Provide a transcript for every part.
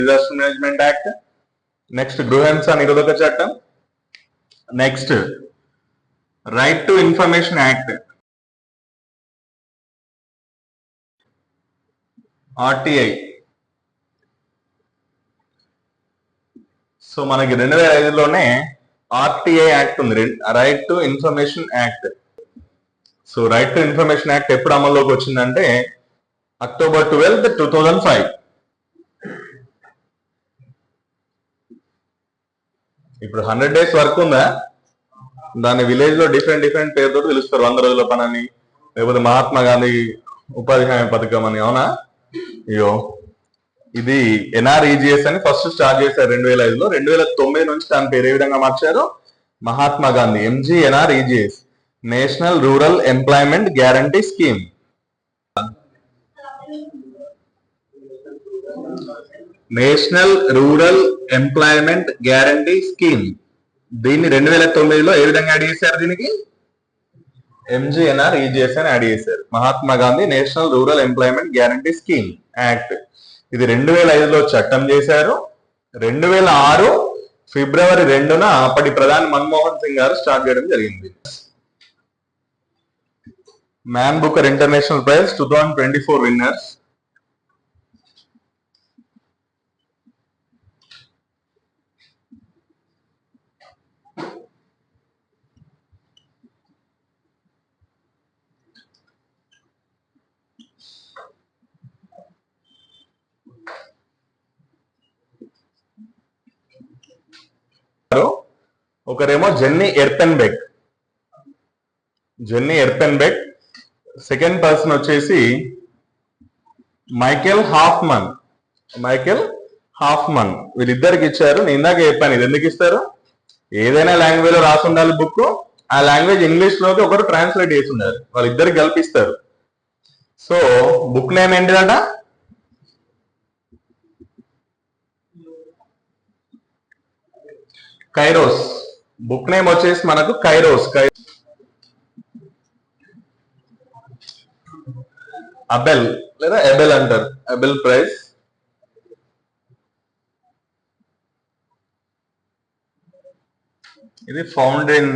Disaster management act, next గృహహింస నిరోధక చట్టం, next right to information act RTI. So మనకి 2005లోనే ఆర్టీఐ యాక్ట్ ఉంది, right to information act. So right to information act ఎప్పుడు అమల్లోకి వచ్చిందంటే October 12th, 2005. ఇప్పుడు 100 days వర్క్ ఉందా, దాన్ని విలేజ్ లో డిఫరెంట్ పేరుతో పిలుస్తారు. 100 రోజుల పని అని, లేకపోతే మహాత్మా గాంధీ ఉపాధి హామీ పథకం అని. అవునా? అయ్యో, ఇది ఎన్ఆర్ఈజిఎస్ అని ఫస్ట్ స్టార్ట్ చేశారు 2005లో. 2009 నుంచి దాని పేరు ఏ విధంగా మార్చారు? Mahatma Gandhi, MGNREGS, national rural employment guarantee scheme. National rural employment guarantee scheme. దీన్ని 2009లో ఏ విధంగా యాడ్ చేశారు? దీనికి ఎంజీఎన్ఆర్ఈజిఎస్ అని యాడ్ చేశారు. Mahatma Gandhi national rural employment guarantee scheme act. ఇది 2005లో చట్టం చేశారు. 2006 ఫిబ్రవరి 2న అప్పటి ప్రధాని మన్మోహన్ సింగ్ గారు స్టార్ట్ చేయడం జరిగింది. Man Booker international praise 2024 winners. ఒకరేమో జెన్నీ ఎర్పెన్బెక్. సెకండ్ పర్సన్ వచ్చేసి మైకేల్ హాఫ్మన్. వీళ్ళిద్దరికి ఇచ్చారు. నేను ఇందాక చెప్పాను, ఇది ఎందుకు ఇస్తారు? ఏదైనా లాంగ్వేజ్ లో రాసి ఉండాలి బుక్, ఆ లాంగ్వేజ్ ఇంగ్లీష్ లోకి ఒకరు ట్రాన్స్లేట్ చేసి ఉండాలి, వాళ్ళిద్దరికి కల్పిస్తారు. సో బుక్ నేమ్ ఏంటిదట? కైరోస్. బుక్ నేమ్ వచ్చేసి మనకు కైరోస్. అబెల్ లేదా ఎబెల్ అంటారు, ఎబెల్ ప్రైజ్. ఇది founded in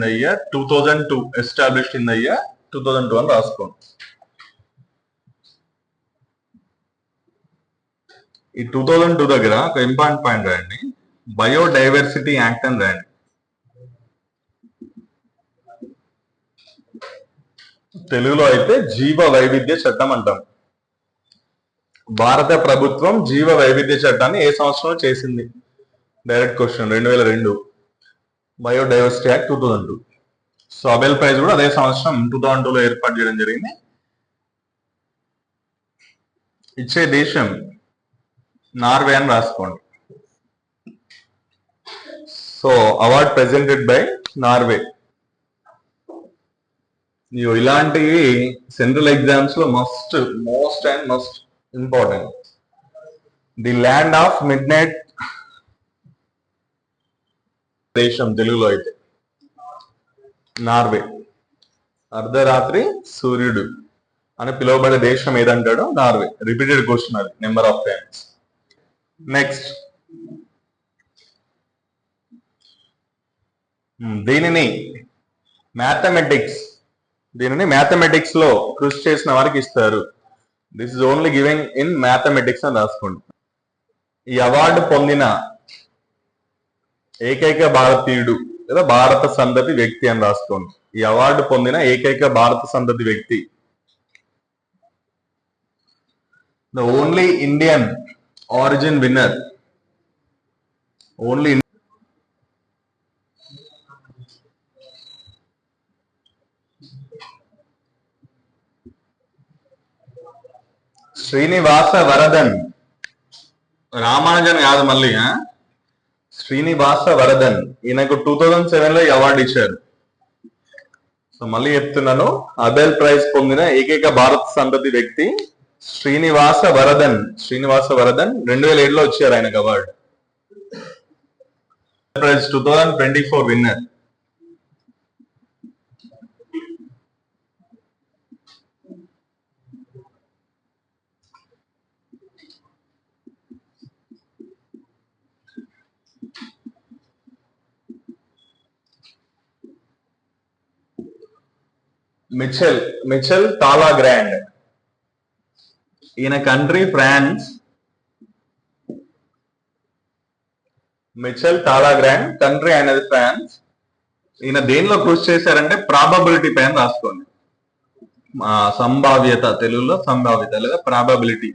the year 2002, established in the year 2002 అని రాసుకోండి. ఈ 2002 దగ్గర ఒక ఇంపార్టెంట్ పాయింట్ రాయండి, బయోడైవర్సిటీ యాక్ట్ అని రాయండి. తెలుగులో అయితే జీవ వైవిధ్య చట్టం అంటాం. భారత ప్రభుత్వం జీవ వైవిధ్య చట్టాన్ని ఏ సంవత్సరంలో చేసింది? Direct question. 2002, biodiversity act 2002. So Abel prize కూడా అదే సంవత్సరం 2002లో ఏర్పాటు చేయడం జరిగింది. ఇచ్చే దేశం నార్వే అని రాసుకోండి. So award presented by Norway. ఇలాంటివి సెంట్రల్ ఎగ్జామ్స్ లో must important. The land of mid night దేశం తెలుగులో అయితే నార్వే. అర్ధరాత్రి సూర్యుడు అని పిలువబడే దేశం ఏదంటాడో నార్వే. రిపీటెడ్ క్వశ్చన్, అది నెంబర్ ఆఫ్ టైమ్స్. నెక్స్ట్, దీనిని మ్యాథమెటిక్స్ లో కృషి చేసిన వారికి ఇస్తారు. This is only giving in mathematics అని రాసుకోండి. ఈ అవార్డు పొందిన ఏకైక భారతీయుడు లేదా భారత సంతతి వ్యక్తి అని రాసుకోండి. ఈ అవార్డు పొందిన ఏకైక భారత సంతతి వ్యక్తి. The only Indian origin winner. Only Srinivasa Varadhan. Ramanujan కాదు మళ్ళీ, శ్రీనివాస వరదన్. ఈయనకు 2007లో ఈ అవార్డు ఇచ్చారు. సో మళ్ళీ చెప్తున్నాను, అబెల్ ప్రైజ్ పొందిన ఏకైక భారత సంతతి వ్యక్తి శ్రీనివాస వరదన్. 2007లో వచ్చారు ఆయనకు award. Prize 2024 winner. Michel Michel Talagrand. ఈయన country France. Michel Talagrand country అనేది ఫ్రాన్స్. ఈయన దేనిలో కృషి చేశారంటే ప్రాబబిలిటీ పైన రాసుకోండి. సంభావ్యత, తెలుగులో సంభావ్యత లేదా ప్రాబబిలిటీ.